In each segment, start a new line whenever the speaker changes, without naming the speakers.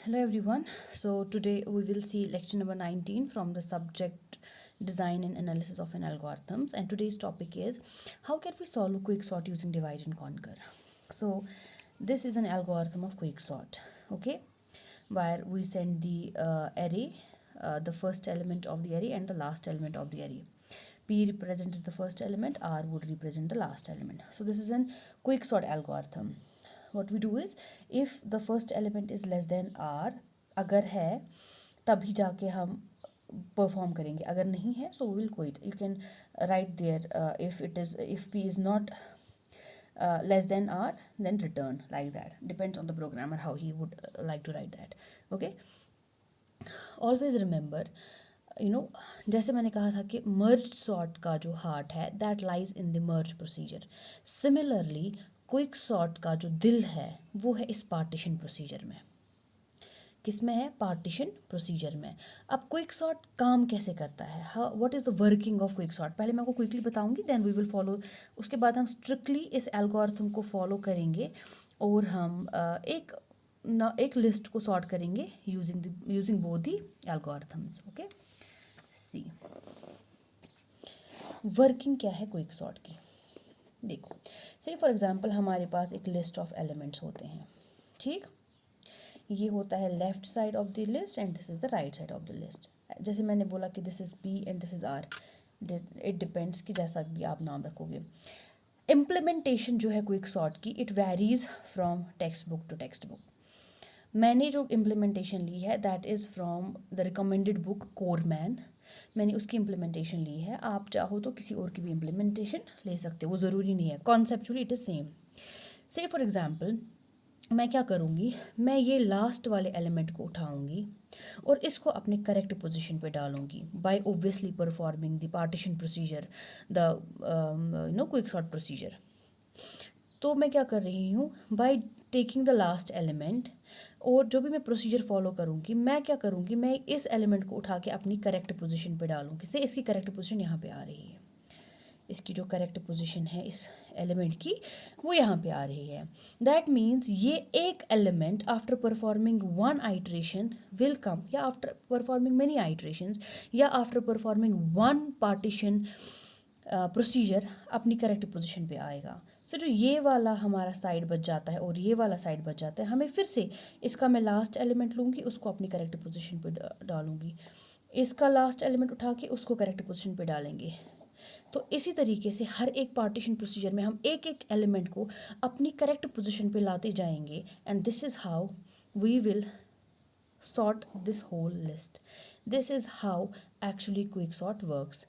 Hello everyone. So today we will see lecture number 19 from the subject design and analysis of an algorithms, and today's topic is how can we solve a quick sort using divide and conquer. So this is an algorithm of quick sort, okay, where we send the array, the first element of the array and the last element of the array. P represents the first element, R would represent the last element. So this is an quick sort algorithm. What we do is, if the first element is less than R, अगर है तभी जाके हम perform करेंगे, अगर नहीं है so we will quit. You can write there if P is not less than R, then return, like that. Depends on the programmer how he would like to write that. Okay, always remember, जैसे मैंने कहा था कि merge sort का जो heart है that lies in the merge procedure. Similarly quick sort का जो दिल है वो है इस पार्टीशन प्रोसीजर में. किस में है? पार्टीशन प्रोसीजर में. अब क्विक सॉर्ट काम कैसे करता है, what is the working of quick sort, पहले मैं आपको क्विकली बताऊंगी, देन वी विल फॉलो. उसके बाद हम स्ट्रिक्टली इस एल्गोरिथम को फॉलो करेंगे और हम एक लिस्ट को सॉर्ट करेंगे using both the algorithms. Okay, see working क्या है क्विक सॉर्ट की. देखो, से फॉर एग्जांपल हमारे पास एक लिस्ट ऑफ एलिमेंट्स होते हैं. ठीक, ये होता है left side of the list and this is the right side of the list. जैसे मैंने बोला कि this is P and this is R. It depends कि जैसा भी आप नाम रखोगे. इम्प्लीमेंटेशन जो है क्विक सॉर्ट की, it varies from textbook to textbook. मैंने जो इम्प्लीमेंटेशन ली है that is from the recommended book Cormen. मैंने उसकी इम्प्लीमेंटेशन ली है. आप चाहो तो किसी और की भी इम्प्लीमेंटेशन ले सकते हो, वो ज़रूरी नहीं है. Conceptually it is same. से फॉर एग्जांपल मैं क्या करूँगी, मैं ये लास्ट वाले एलिमेंट को उठाऊँगी और इसको अपने करेक्ट पोजीशन पे डालूँगी by obviously performing the partition procedure, the quick sort procedure. तो मैं क्या कर रही हूँ, by taking the last element, और जो भी मैं प्रोसीजर फॉलो करूँगी, मैं क्या करूँगी, मैं इस एलिमेंट को उठा के अपनी करेक्ट पोजीशन पे डालूँगी. से इसकी करेक्ट पोजीशन यहाँ पे आ रही है. इसकी जो करेक्ट पोजीशन है इस एलिमेंट की वो यहाँ पे आ रही है. दैट मीन्स ये एक element after performing one iteration will come, या आफ्टर परफॉर्मिंग मेनी आइट्रेशंस, या after performing one partition procedure अपनी करेक्ट पोजीशन पे आएगा. फिर जो ये वाला हमारा साइड बच जाता है और ये वाला साइड बच जाता है, हमें फिर से इसका मैं लास्ट एलिमेंट लूँगी, उसको अपनी करेक्ट पोजीशन पे डालूँगी. इसका लास्ट एलिमेंट उठा के उसको करेक्ट पोजीशन पे डालेंगे. तो इसी तरीके से हर एक पार्टीशन प्रोसीजर में हम एक एक एलिमेंट को अपनी करेक्ट पोजीशन पे लाते जाएंगे. And this is how we will sort this whole list. This is how actually quick sort works.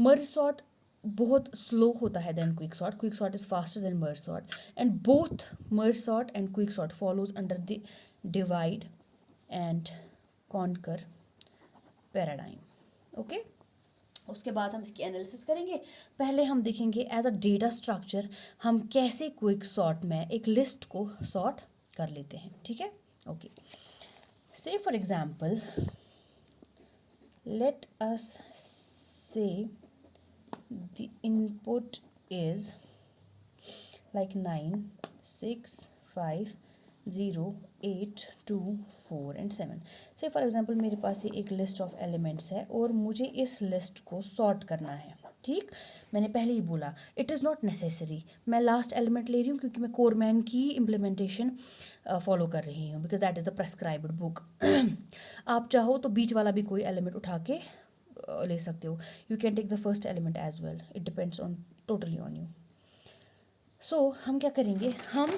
Merge sort बहुत स्लो होता है then quick sort. Quick sort is faster than merge sort, and both merge sort and quick sort follows under the divide and conquer paradigm. Okay, उसके बाद हम इसकी analysis करेंगे. पहले हम देखेंगे एज अ डेटा स्ट्रक्चर हम कैसे क्विक सॉर्ट में एक लिस्ट को सॉर्ट कर लेते हैं. ठीक है, okay. Say for example, let us say the input is like 9, 6, 5, 0, 8, 2, 4 and 7. Say for example मेरे पास ये एक लिस्ट ऑफ एलिमेंट्स है और मुझे इस लिस्ट को सॉर्ट करना है. ठीक, मैंने पहले ही बोला इट इज़ नॉट नेसेसरी. मैं लास्ट एलिमेंट ले रही हूँ क्योंकि मैं कोरमैन की इम्प्लीमेंटेशन फॉलो कर रही हूँ, because that is the prescribed book. आप चाहो तो बीच वाला भी कोई एलिमेंट उठा के ले सकते हो. You can take the first element as well, it depends on totally on you. So हम क्या करेंगे, हम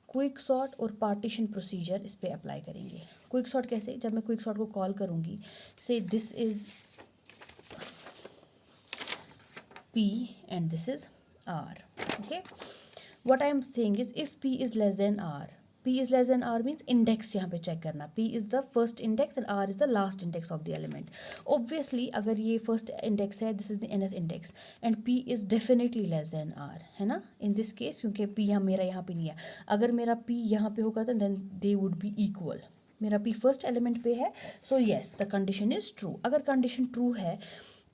क्विक सॉर्ट और पार्टीशन प्रोसीजर इस पर अप्लाई करेंगे. क्विक सॉर्ट कैसे, जब मैं क्विक सॉर्ट को कॉल करूँगी, से this is P and this is R. Okay, what I am saying is if P is less than R, P is less than R means index यहाँ पे check करना. P is the first index and R is the last index of the element. Obviously अगर ये first index है, this is the nth index and P is definitely less than R, है ना, in this case, क्योंकि P मेरा यहाँ पे नहीं है. अगर मेरा P यहाँ पे होगा तो then they would be equal. मेरा P फर्स्ट एलिमेंट पे है, so yes the condition is true. अगर कंडीशन ट्रू है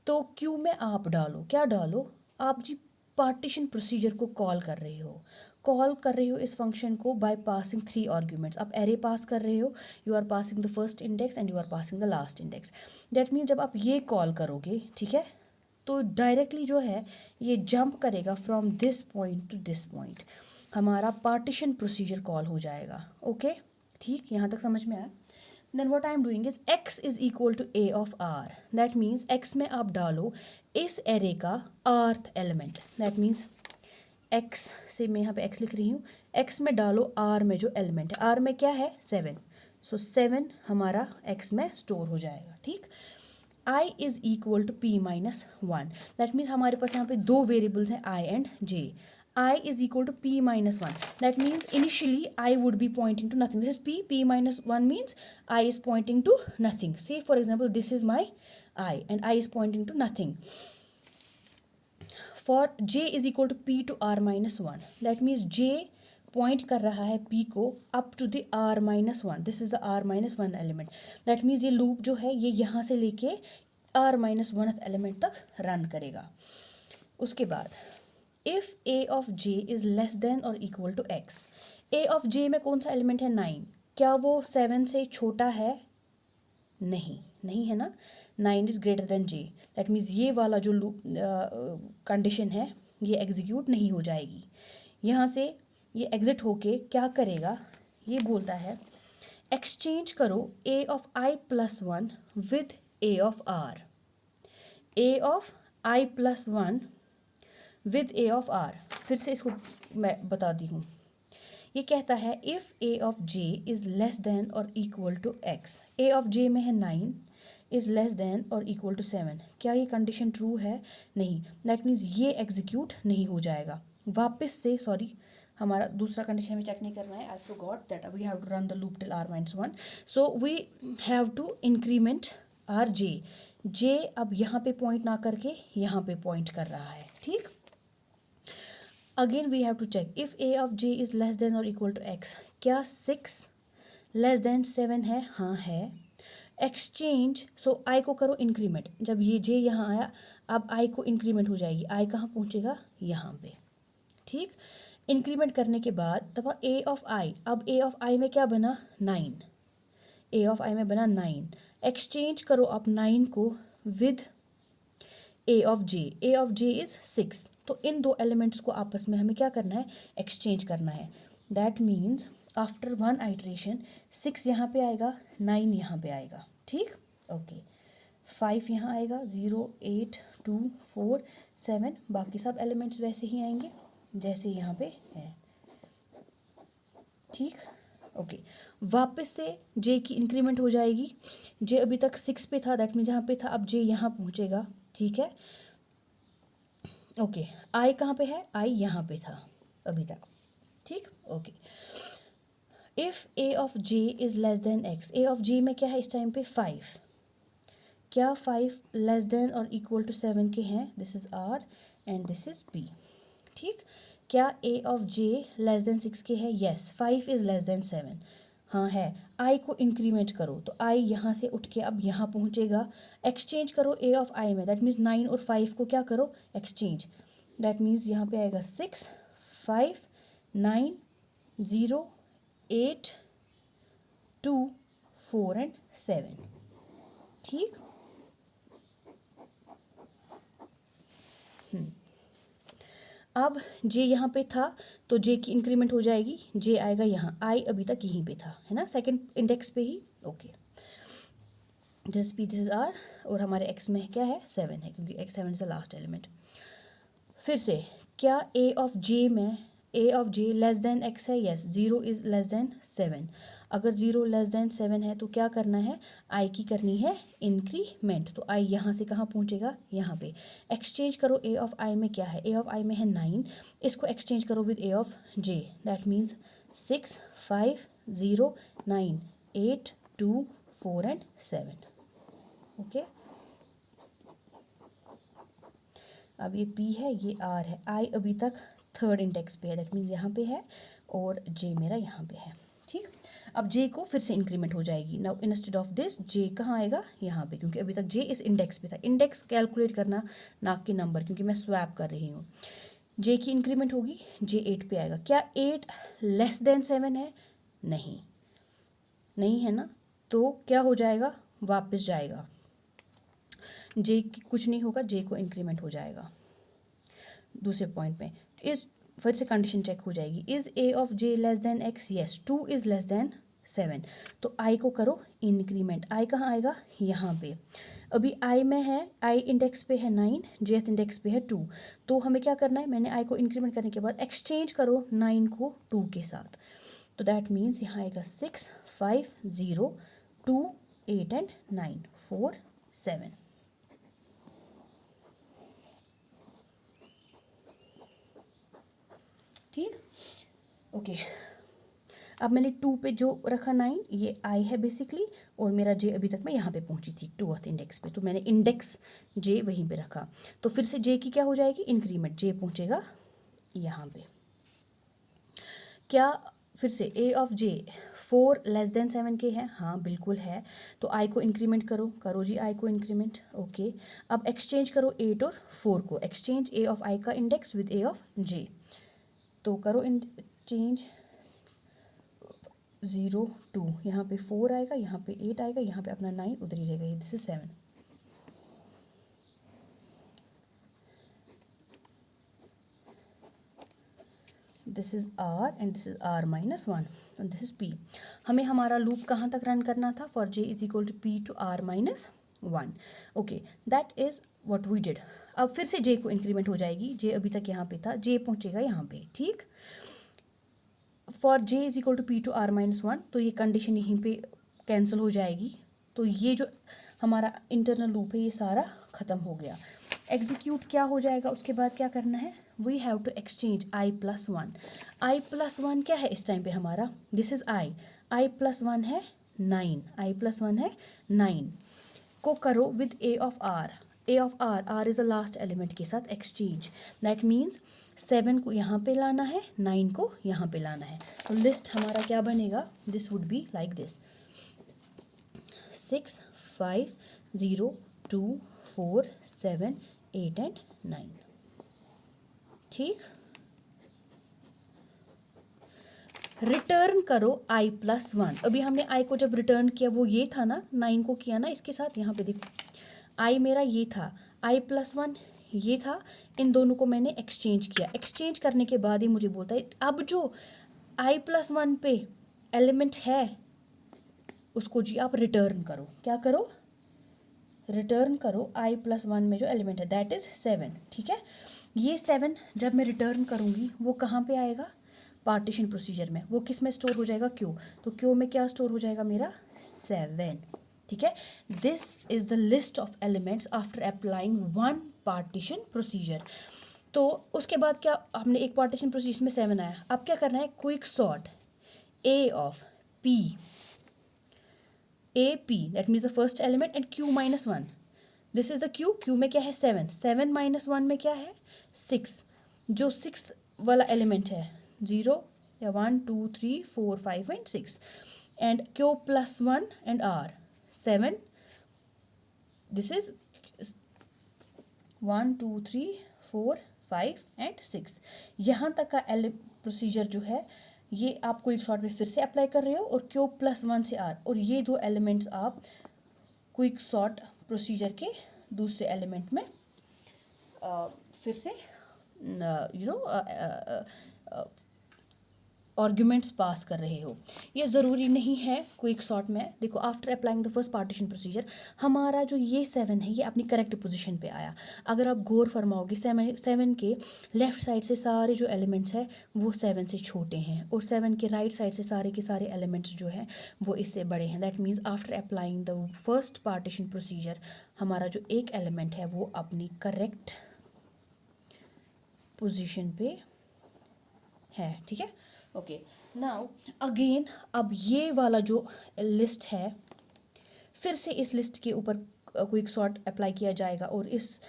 तो क्यू में आप डालो, क्या डालो, आप जी पार्टीशन प्रोसीजर को कॉल कर रहे हो. कॉल कर रहे हो इस फंक्शन को बाय पासिंग 3 आर्ग्यूमेंट्स। आप एरे पास कर रहे हो, you are passing the first index and you are passing the last index. That means जब आप ये कॉल करोगे, ठीक है, तो डायरेक्टली जो है ये जंप करेगा from this point to this point, हमारा पार्टीशन प्रोसीजर कॉल हो जाएगा। ओके, ठीक, यहाँ तक समझ में आया। Then what I am doing is x is equal to a of r। That means x में आप डालो इस एरे का rth element. That means x से मैं यहाँ पे x लिख रही हूँ, x में डालो r में जो एलिमेंट है, r में क्या है 7, सो 7 हमारा x में स्टोर हो जाएगा। ठीक, i is equal to p minus 1। That means हमारे पास यहाँ पे दो वेरिएबल्स हैं i and j। I is equal to p minus 1. That means initially I would be pointing to nothing. This is p minus 1 means I is pointing to nothing. Say for example this is my I and I is pointing to nothing. For j is equal to p to r minus 1. That means j point कर रहा है p को up to the r minus 1. This is the r minus 1 element. That means ये loop जो है ये यहाँ से लेके r minus 1th element तक run करेगा। उसके बाद if a of j is less than or equal to x, a of j में कौन सा एलिमेंट है 9, क्या वो 7 से छोटा है? नहीं, नहीं है ना, 9 is greater than j। That means ये वाला जो कंडीशन है ये एग्जीक्यूट नहीं हो जाएगी। यहाँ से ये एग्जिट होके क्या करेगा, ये बोलता है एक्सचेंज करो a of i plus 1 with a of r, a of i plus 1 with a of r. फिर से इसको मैं बता दी हूँ, ये कहता है if A of J is less than और equal to X. A of J में है 9 इज़ लेस देन और इक्वल टू 7। क्या ये कंडीशन ट्रू है? नहीं। दैट मीन्स ये एग्जीक्यूट नहीं हो जाएगा। वापस से सॉरी, हमारा दूसरा कंडीशन में चेक नहीं करना है, I forgot that we have to run the loop till r minus 1। So we have to increment R J. J अब यहाँ पे पॉइंट ना करके यहाँ पे पॉइंट कर रहा है। ठीक, again we have to check if A of J is less than और इक्वल टू एक्स। क्या 6 लेस देन 7 है? हाँ है। एक्सचेंज, सो आई को करो इंक्रीमेंट। जब ये जे यहाँ आया अब आई को इंक्रीमेंट हो जाएगी, आई कहाँ पहुँचेगा? यहाँ पे। ठीक, इंक्रीमेंट करने के बाद तब ए ऑफ आई, अब ए ऑफ आई में क्या बना 9, ए ऑफ आई में बना 9। एक्सचेंज करो आप 9 को with a of J, A of J is 6। तो इन दो एलिमेंट्स को आपस में हमें क्या करना है? एक्सचेंज करना है। दैट मीन्स आफ्टर 1 आइट्रेशन 6 यहाँ पे आएगा, 9 यहाँ पे आएगा। ठीक, ओके, 5 यहाँ आएगा, 0 8 2 4 7, बाकी सब एलिमेंट्स वैसे ही आएंगे जैसे यहाँ पे है। ठीक, ओके, वापस से जे की इंक्रीमेंट हो जाएगी। जे अभी तक 6 पे था, दैट मीन्स यहाँ पे था, अब जे यहाँ पहुँचेगा। ठीक है, ओके, आई कहाँ पे है? आई यहाँ पे था अभी तक। ठीक, okay, if A of J is less than X, A of J में क्या है इस टाइम पे 5, क्या 5 लेस देन और इक्वल टू 7 के हैं? This is R and this is B. ठीक, क्या A of J less than 6 के है? येस, 5 इज़ लेस देन 7, हाँ है। आई को इंक्रीमेंट करो तो आई यहाँ से उठ के अब यहाँ पहुँचेगा। एक्सचेंज करो ए ऑफ आई में, दैट मीन्स 9 और 5 को क्या करो? एक्सचेंज। दैट मीन्स यहाँ पे आएगा 6 5 9 0 8 2 4 एंड 7। ठीक, अब जे यहाँ पे था तो जे की इंक्रीमेंट हो जाएगी, जे आएगा यहाँ, आई अभी तक यहीं पे था, है ना, सेकंड इंडेक्स पे ही। Okay, this P this is R, और हमारे एक्स में क्या है? 7 है, क्योंकि X 7 is the last element. फिर से क्या ए ऑफ जे में A of J less than X है? Yes, 0 is less than 7। अगर 0 लेस देन 7 है तो क्या करना है? आई की करनी है इंक्रीमेंट। तो आई यहाँ से कहाँ पहुँचेगा? यहाँ पे। एक्सचेंज करो ए ऑफ आई में क्या है? ए ऑफ आई में है 9, इसको एक्सचेंज करो with a of J, that means 6 5 0 9 8 2 4 and 7। Okay, अब ये P है, ये R है, I अभी तक थर्ड इंडेक्स पे है, दैट मीन्स यहाँ पे है, और J मेरा यहाँ पे है। ठीक, अब J को फिर से इंक्रीमेंट हो जाएगी। Now instead of this J कहाँ आएगा? यहाँ पे, क्योंकि अभी तक J इस इंडेक्स पे था। इंडेक्स कैलकुलेट करना, ना कि नंबर, क्योंकि मैं स्वैप कर रही हूँ। जे की इंक्रीमेंट होगी, जे 8 पे आएगा। क्या 8 लेस देन 7 है? नहीं, नहीं है ना, तो क्या हो जाएगा, वापस जाएगा, जे कुछ नहीं होगा, जे को इंक्रीमेंट हो जाएगा। दूसरे पॉइंट में इस फिर से कंडीशन चेक हो जाएगी, is a of J less than x, yes 2 is less than 7, तो आई को करो इंक्रीमेंट, आई कहाँ आएगा, यहाँ पे। अभी आई में है, आई इंडेक्स पे है 9, जेथ इंडेक्स पे है 2, तो हमें क्या करना है, मैंने आई को इंक्रीमेंट करने के बाद एक्सचेंज करो 9 को 2 के साथ, तो दैट मीन्स यहाँ आएगा 6 5 0 2 8 एंड 9 4 7। ठीक, ओके। अब मैंने 2 पे जो रखा 9, ये आई है बेसिकली, और मेरा जे अभी तक मैं यहाँ पे पहुँची थी 2th इंडेक्स पे, तो मैंने इंडेक्स जे वहीं पे रखा, तो फिर से जे की क्या हो जाएगी, इंक्रीमेंट, जे पहुँचेगा यहाँ पे। क्या फिर से ए ऑफ जे 4 लेस देन 7 के है, हाँ बिल्कुल है, तो आई को इंक्रीमेंट करो, करो जी आई को इंक्रीमेंट, ओके। अब एक्सचेंज करो 8 और 4 को, एक्सचेंज ए ऑफ आई का इंडेक्स विद ए ऑफ जे, तो करो इंचेंज 0 2, यहाँ पे 4 आएगा, यहाँ पे 8 आएगा, यहाँ पे अपना 9 उधर ही रहेगा, ये this is 7। This is r and this is r minus 1 and this is p. हमें हमारा लूप कहाँ तक रन करना था, for j is equal to p to r minus 1, okay, that is what we did. अब फिर से जे को इंक्रीमेंट हो जाएगी, जे अभी तक यहाँ पे था, जे पहुँचेगा यहाँ पे, ठीक। For j is equal to p to r minus 1, तो ये कंडीशन यहीं पे कैंसिल हो जाएगी, तो ये जो हमारा इंटरनल लूप है ये सारा ख़त्म हो गया। एग्जीक्यूट क्या हो जाएगा, उसके बाद क्या करना है, we have to exchange i plus 1। I plus 1 क्या है इस टाइम पे हमारा, दिस इज आई प्लस 1 है 9, आई प्लस 1 है 9 को करो with a of r, a of r, r is a last element के साथ एक्सचेंज, दैट मीन्स 7 को यहाँ पे लाना है, 9 को यहाँ पे लाना है, तो लिस्ट हमारा क्या बनेगा, this would be like this 6 5 0 2 4 7 8 and 9, ठीक। रिटर्न करो आई प्लस 1, अभी हमने आई को जब रिटर्न किया वो ये था ना, 9 को किया ना इसके साथ, यहाँ पे देखो आई मेरा ये था, आई प्लस 1 ये था, इन दोनों को मैंने एक्सचेंज किया, एक्सचेंज करने के बाद ही मुझे बोलता है अब जो आई प्लस 1 पे एलिमेंट है उसको जी आप रिटर्न करो, क्या करो, रिटर्न करो आई प्लस 1 में जो एलिमेंट है दैट इज़ 7, ठीक है। ये 7 जब मैं रिटर्न करूँगी वो कहाँ पे आएगा, पार्टीशन प्रोसीजर में, वो किस में स्टोर हो जाएगा, क्यू, तो क्यू में क्या स्टोर हो जाएगा मेरा 7, ठीक है। This is the list of elements after applying 1 partition procedure. तो उसके बाद क्या, हमने एक पार्टीशन प्रोसीजर में 7 आया, अब क्या करना है, quick sort A of P, A P that means the first element and Q minus 1, this is the Q, Q में क्या है 7, 7 माइनस 1 में क्या है 6, जो 6th वाला एलिमेंट है 0 या 1 2 3 4 5 and 6, and q plus 1 and r 7, this is 1 2 3 4 5 and 6, यहाँ तक का प्रोसीजर जो है ये आप क्विक सॉर्ट में फिर से अप्लाई कर रहे हो, और क्यू प्लस 1 से आर, और ये दो एलिमेंट्स आप क्विक सॉर्ट प्रोसीजर के दूसरे एलिमेंट में फिर से आर्ग्यूमेंट्स पास कर रहे हो। ये ज़रूरी नहीं है क्विक सॉर्ट में, देखो after applying the first partition procedure हमारा जो ये 7 है ये अपनी करेक्ट पोजीशन पे आया। अगर आप गौर फरमाओगे 7 के लेफ़्ट साइड से सारे जो एलिमेंट्स हैं वो 7 से छोटे हैं, और 7 के राइट साइड से सारे के सारे एलिमेंट्स जो हैं वो इससे बड़े हैं। That means after applying the first partition procedure हमारा जो एक एलिमेंट है वो अपनी करेक्ट पोजीशन पे है, ठीक है। ओके, नाउ अगेन अब ये वाला जो लिस्ट है फिर से इस लिस्ट के ऊपर क्विक सॉर्ट अप्लाई किया जाएगा, और इस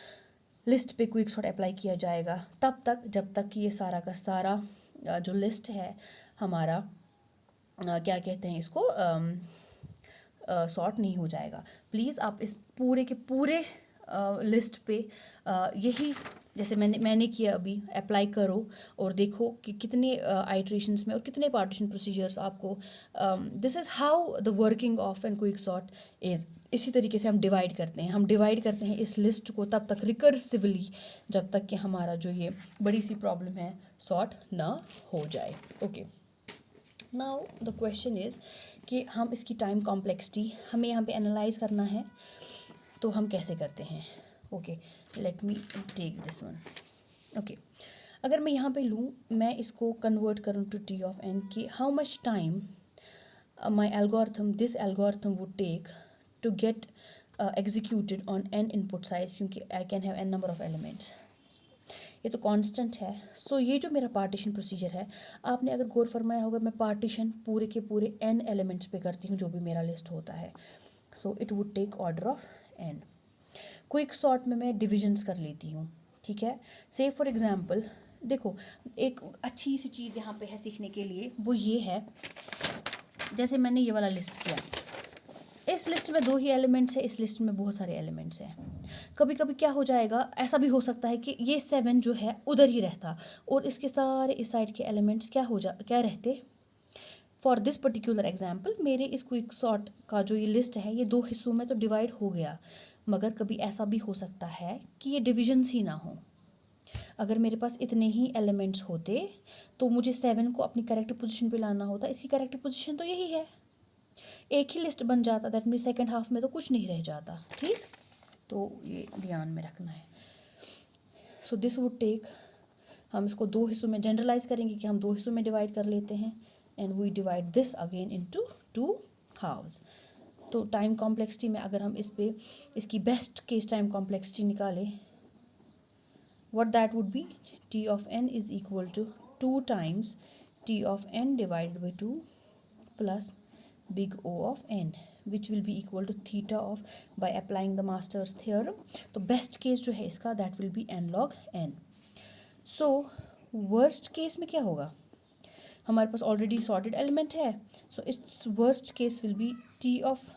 लिस्ट पे क्विक सॉर्ट अप्लाई किया जाएगा तब तक जब तक कि ये सारा का सारा जो लिस्ट है हमारा क्या कहते हैं इसको सॉर्ट नहीं हो जाएगा। प्लीज़ आप इस पूरे के पूरे लिस्ट पे यही जैसे मैंने किया अभी, अप्लाई करो और देखो कि कितने आइट्रेशंस में और कितने पार्टीशन प्रोसीजर्स आपको, this is how the working of N quick sort is. इसी तरीके से हम डिवाइड करते हैं इस लिस्ट को तब तक रिकर्सिवली जब तक कि हमारा जो ये बड़ी सी प्रॉब्लम है सॉर्ट ना हो जाए। Okay, now the question is कि हम इसकी टाइम कॉम्प्लेक्सिटी हमें यहाँ पे एनालाइज करना है, तो हम कैसे करते हैं। Okay, let me take this one. Okay, अगर मैं यहाँ पे लूँ, मैं इसको कन्वर्ट करूँ टू टी ऑफ एन कि how much time my algorithm this algorithm would take to get executed on an input size, क्योंकि I can have N number of elements. ये तो कांस्टेंट है। सो ये जो मेरा पार्टीशन प्रोसीजर है, आपने अगर गौर फरमाया होगा, मैं पार्टीशन पूरे के पूरे एन एलिमेंट्स पे करती हूँ जो भी मेरा लिस्ट होता है। So it would take order of N. Quick sort में मैं डिविजन्स कर लेती हूँ, ठीक है। से फॉर एग्जांपल देखो, एक अच्छी सी चीज़ यहाँ पे है सीखने के लिए, वो ये है, जैसे मैंने ये वाला लिस्ट किया, इस लिस्ट में 2 ही एलिमेंट्स है, इस लिस्ट में बहुत सारे एलिमेंट्स हैं। कभी कभी क्या हो जाएगा, ऐसा भी हो सकता है कि ये 7 जो है उधर ही रहता और इसके सारे इस साइड के एलिमेंट्स क्या रहते। फॉर दिस पर्टिकुलर एग्जाम्पल, मेरे इस क्विक सॉर्ट का जो ये लिस्ट है ये 2 हिस्सों में तो डिवाइड हो गया, मगर कभी ऐसा भी हो सकता है कि ये डिविजन्स ही ना हो। अगर मेरे पास इतने ही एलिमेंट्स होते तो मुझे 7 को अपनी करेक्ट पोजीशन पे लाना होता, इसकी करेक्ट पोजीशन तो यही है, एक ही लिस्ट बन जाता, दैट मीन सेकंड हाफ में तो कुछ नहीं रह जाता, ठीक। तो ये ध्यान में रखना है। सो दिस वुड टेक, हम इसको 2 हिस्सों में जनरलाइज करेंगे कि हम 2 हिस्सों में डिवाइड कर लेते हैं, and we divide this again into 2 halves. तो टाइम कॉम्प्लेक्सिटी में अगर हम इसकी बेस्ट केस टाइम कॉम्प्लेक्सिटी निकालें, what that would be, t of n is equal to 2 times t of n divided by 2 plus big O of n, which will be equal to theta of, by applying the master's theorem, तो best case जो है इसका that will be n log n। so worst case में क्या होगा, हमारे पास already sorted element है, so its worst case will be t of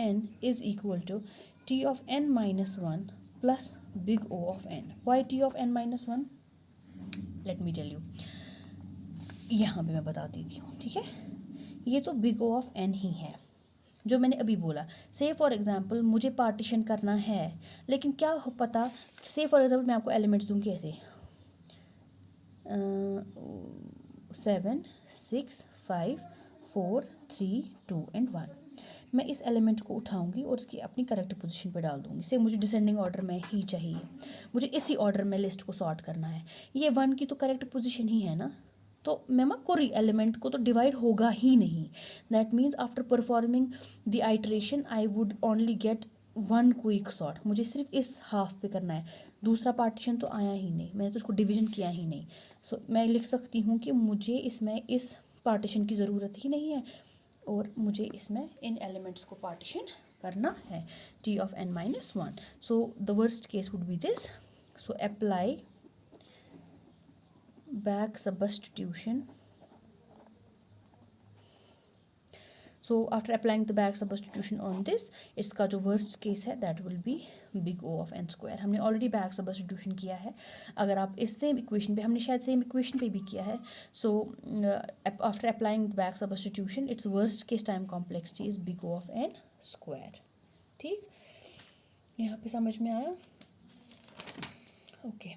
n is equal to t of n minus 1 plus big O of n। why t of n minus 1? let me tell you, यहाँ पे मैं बता देती हूँ, ठीक है। ये तो big O of n ही है जो मैंने अभी बोला। से फॉर एग्जांपल मुझे पार्टीशन करना है, लेकिन क्या हो पता, से फॉर एग्जांपल मैं आपको एलिमेंट्स दूँ कैसे, 7 6 5 4 3 2 एंड 1। मैं इस एलिमेंट को उठाऊंगी और इसकी अपनी करेक्ट पोजीशन पे डाल दूंगी। से मुझे डिसेंडिंग ऑर्डर में ही चाहिए, मुझे इसी ऑर्डर में लिस्ट को सॉर्ट करना है। ये 1 की तो करेक्ट पोजीशन ही है ना, तो मेमा कोई एलिमेंट को तो डिवाइड होगा ही नहीं। That means after performing the iteration I would only get 1 quick sort. मुझे सिर्फ इस हाफ पे करना है, दूसरा पार्टीशन तो आया ही नहीं, मैंने तो उसको डिवीजन किया ही नहीं। सो मैं लिख सकती हूँ कि मुझे इसमें इस पार्टीशन की ज़रूरत ही नहीं है और मुझे इसमें इन एलिमेंट्स को पार्टीशन करना है, t of n minus 1। so the worst case would be this। so apply back substitution। so after applying the back substitution on this, इसका जो worst case है that will be big O of n square। हमने already back substitution किया है, अगर आप इस same equation पे, हमने शायद सेम इक्वेशन पे भी किया है। so after applying the back substitution, its worst case time complexity is big O of n square। ठीक, यहाँ पे समझ में आया? okay,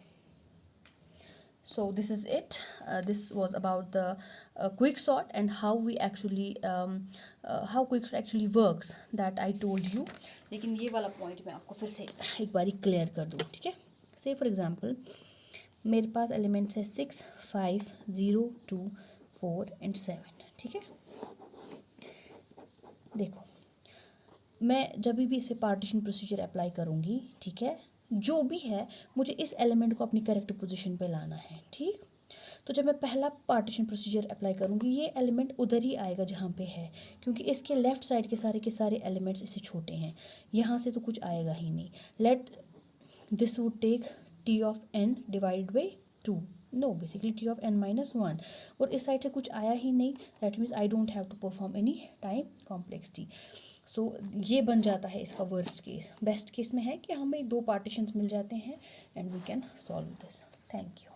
so this is it। this was about the quick sort and how we actually how quick sort actually works, that I told you। लेकिन ये वाला point मैं आपको फिर से एक बारी क्लियर कर दूँ, ठीक है। से फॉर एग्जांपल मेरे पास एलिमेंट्स है 6 5 0 2 4 एंड 7, ठीक है। देखो, मैं जब भी इस पे पार्टीशन प्रोसीजर अप्लाई करूँगी, ठीक है, जो भी है मुझे इस एलिमेंट को अपनी करेक्ट पोजीशन पे लाना है, ठीक। तो जब मैं पहला पार्टीशन प्रोसीजर अप्लाई करूँगी, ये एलिमेंट उधर ही आएगा जहाँ पे है, क्योंकि इसके लेफ़्ट साइड के सारे एलिमेंट्स इससे छोटे हैं, यहाँ से तो कुछ आएगा ही नहीं। Let this would take t of n divided by 2, no basically t of n minus 1, और इस साइड से कुछ आया ही नहीं, that means I don't have to perform any time complexity. So ये बन जाता है इसका वर्स्ट केस। बेस्ट केस में है कि हमें 2 पार्टीशंस मिल जाते हैं and we can solve this. Thank you.